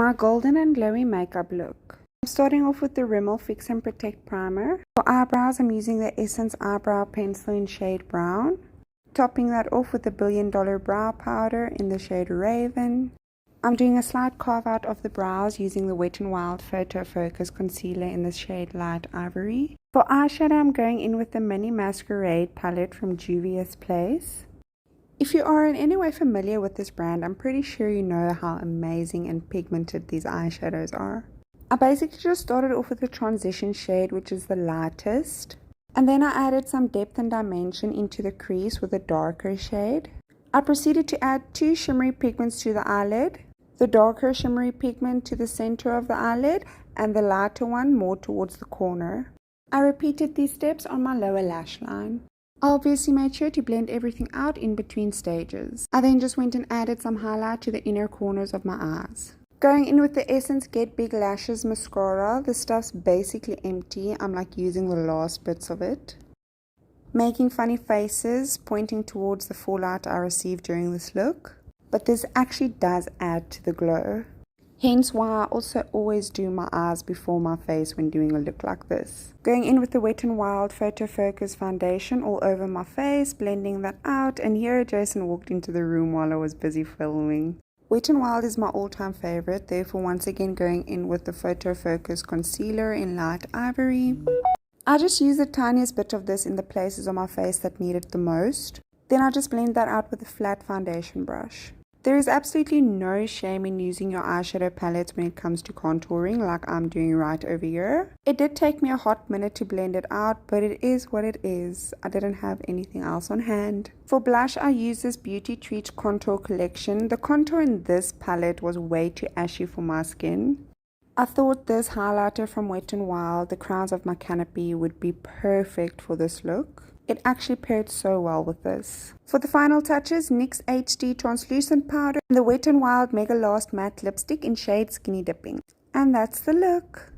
My golden and glowy makeup look. I'm starting off with the Rimmel Fix and Protect Primer. For eyebrows, I'm using the Essence Eyebrow Pencil in shade Brown. Topping that off with the $1 Billion Brow Powder in the shade Raven. I'm doing a slight carve out of the brows using the Wet n Wild PhotoFocus Concealer in the shade Light Ivory. For eyeshadow, I'm going in with the Mini Masquerade palette from Juvia's Place. If you are in any way familiar with this brand, I'm pretty sure you know how amazing and pigmented these eyeshadows are. I basically just started off with the transition shade, which is the lightest. And then I added some depth and dimension into the crease with a darker shade. I proceeded to add 2 shimmery pigments to the eyelid. The darker shimmery pigment to the center of the eyelid and the lighter one more towards the corner. I repeated these steps on my lower lash line. I obviously made sure to blend everything out in between stages. I then just went and added some highlight to the inner corners of my eyes. Going in with the Essence Get Big Lashes mascara. This stuff's basically empty. I'm like using the last bits of it. Making funny faces, pointing towards the fallout I received during this look. But this actually does add to the glow. Hence why I also always do my eyes before my face when doing a look like this. Going in with the Wet n Wild PhotoFocus foundation all over my face, blending that out, and here Jason walked into the room while I was busy filming. Wet n Wild is my all-time favorite, therefore once again going in with the PhotoFocus concealer in Light Ivory. I just use the tiniest bit of this in the places on my face that need it the most. Then I just blend that out with a flat foundation brush. There is absolutely no shame in using your eyeshadow palettes when it comes to contouring like I'm doing right over here. It did take me a hot minute to blend it out, but it is what it is. I didn't have anything else on hand. For blush, I used this Beauty Treat Contour Collection. The contour in this palette was way too ashy for my skin. I thought this highlighter from Wet n Wild, the Crowns of my Canopy, would be perfect for this look. It actually paired so well with this. For the final touches, NYX HD Translucent Powder and the Wet n Wild MegaLast Matte Lipstick in shade Skinny Dipping. And that's the look.